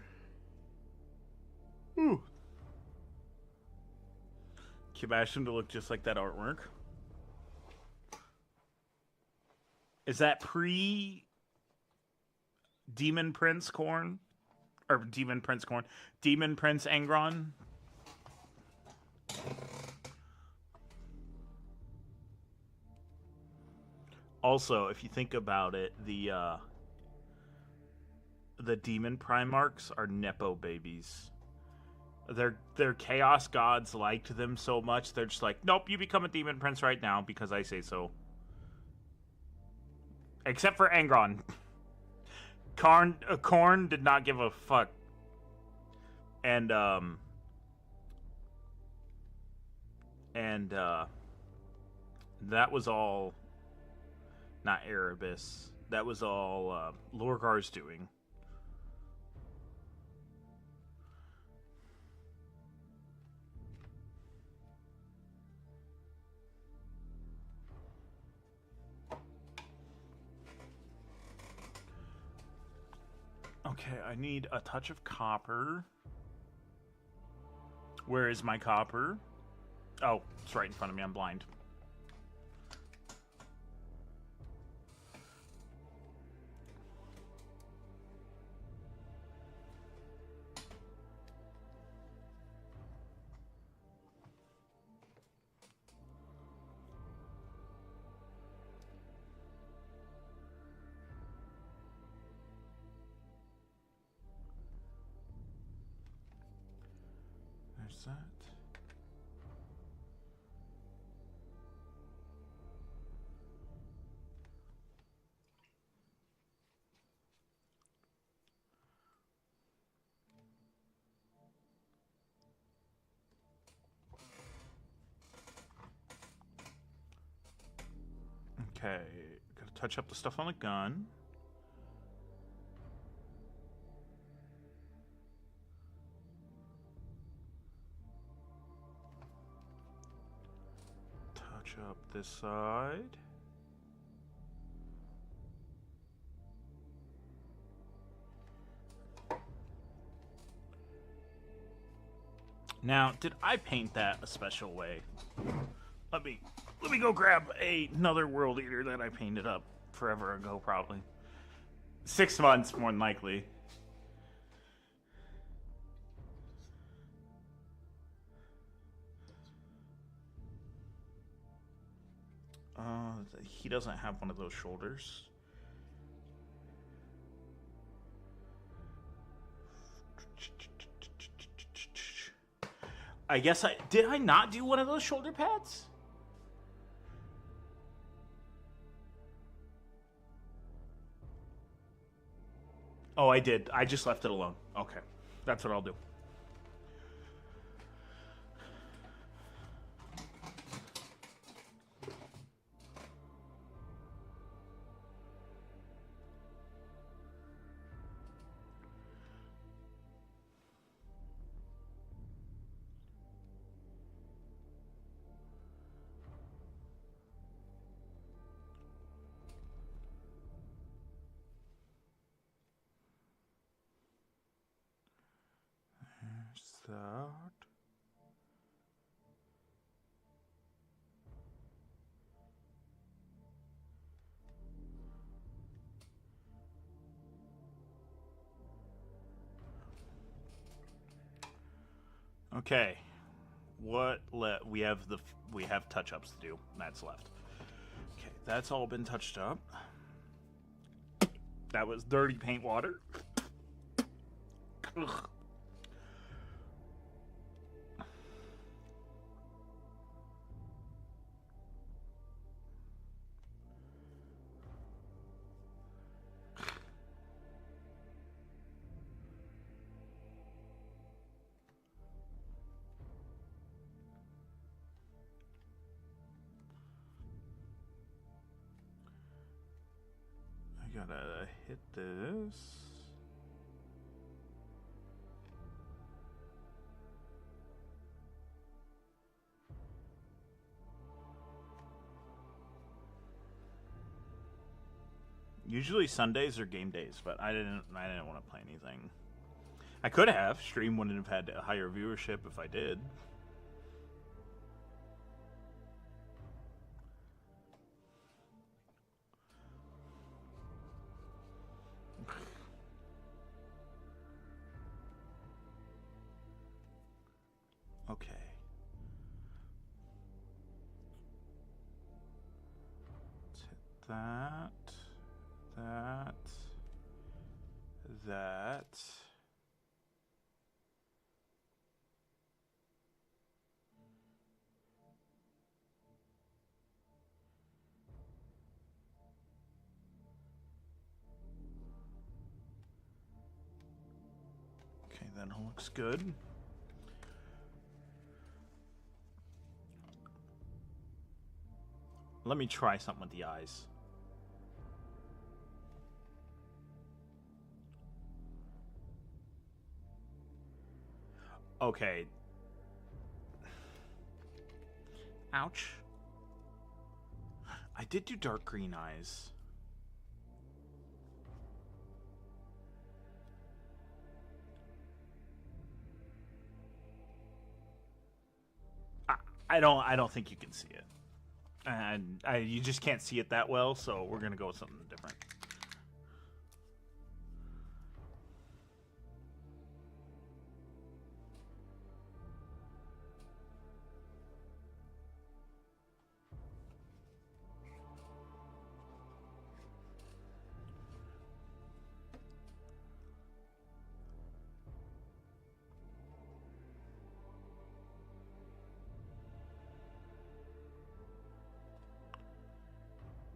Kibash him to look just like that artwork. Is that pre Demon Prince Corn? Or Demon Prince Corn? Demon Prince Angron? Also, if you think about it, the Demon Primarchs are Nepo babies. Their Chaos Gods liked them so much, they're just like, nope, you become a Demon Prince right now because I say so. Except for Angron. Korn did not give a fuck. And that was all not Erebus. That was all Lorgar's doing. Okay, I need a touch of copper. Where is my copper? Oh, it's right in front of me. I'm blind. There's that. Okay, gotta touch up the stuff on the gun. Touch up this side. Now, did I paint that a special way? Let me go grab another World Eater that I painted up forever ago, probably. 6 months, more than likely. He doesn't have one of those shoulders. I guess did I not do one of those shoulder pads? Oh, I did. I just left it alone. Okay. That's what I'll do. that. Okay. We have touch-ups to do. That's left. Okay, that's all been touched up. That was dirty paint water. Ugh. I gotta hit this. Usually Sundays are game days, but I didn't want to play anything. I could have. Stream wouldn't have had a higher viewership if I did. Okay. Let's hit that. That. Okay, that all looks good. Let me try something with the eyes. Okay. Ouch. I did do dark green eyes. I don't think you can see it. And you just can't see it that well, so we're gonna go with something different.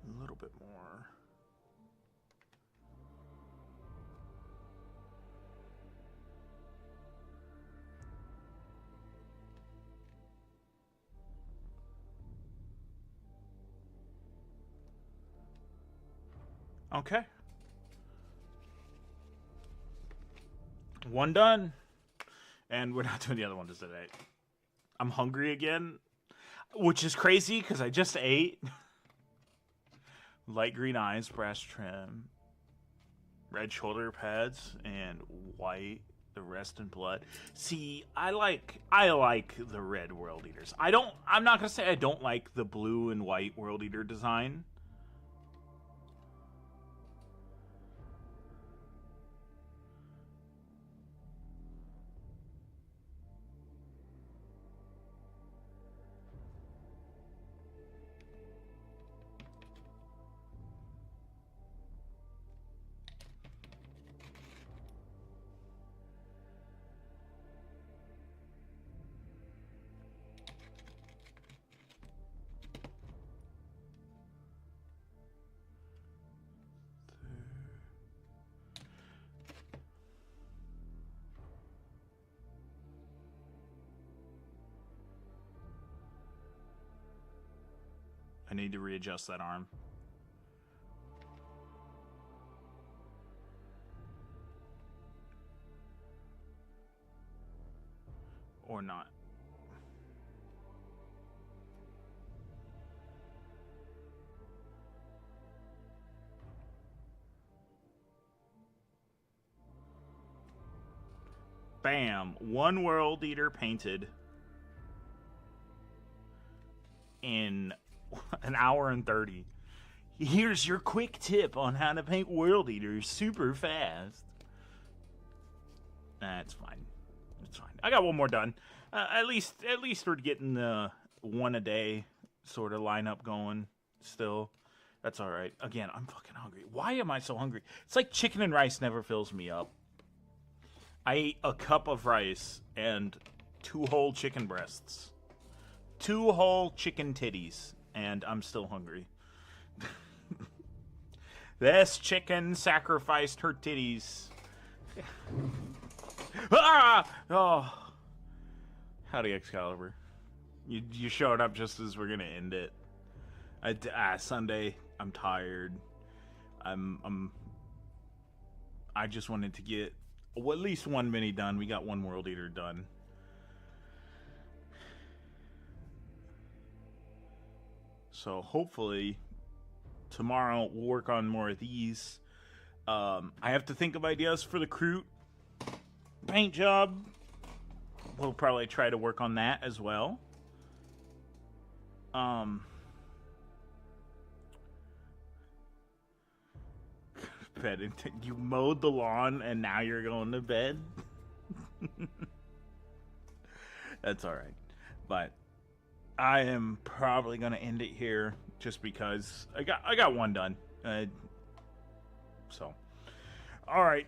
A little bit more. Okay. One done. And we're not doing the other one today. I'm hungry again, which is crazy because I just ate. Light green eyes, brass trim, red shoulder pads, and white. The rest in blood. See, I like the red World Eaters. I'm not gonna say I don't like the blue and white World Eater design. I need to readjust that arm. Or not. Bam. One World Eater painted in an hour and 30. Here's your quick tip on how to paint World Eaters super fast. That's fine. It's fine. I got one more done. At least we're getting the one a day sort of lineup going still. That's all right. Again, I'm fucking hungry. Why am I so hungry? It's like chicken and rice never fills me up. I ate a cup of rice and 2 whole chicken breasts. 2 whole chicken titties, and I'm still hungry. This chicken sacrificed her titties. Ah! Oh. Howdy, Excalibur. You showed up just as we're gonna end it. Sunday. I'm tired. I just wanted to get at least one mini done. We got one World Eater done. So hopefully tomorrow we'll work on more of these. I have to think of ideas for the Kroot paint job. We'll probably try to work on that as well. You mowed the lawn and now you're going to bed? That's alright. But I am probably going to end it here just because I got one done. So, alright.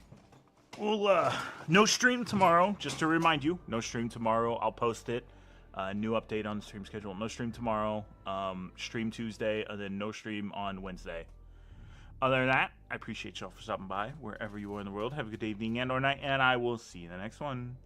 Well, no stream tomorrow. Just to remind you, no stream tomorrow. I'll post it. New update on the stream schedule. No stream tomorrow. Stream Tuesday, and then no stream on Wednesday. Other than that, I appreciate y'all for stopping by wherever you are in the world. Have a good evening and or night, and I will see you in the next one.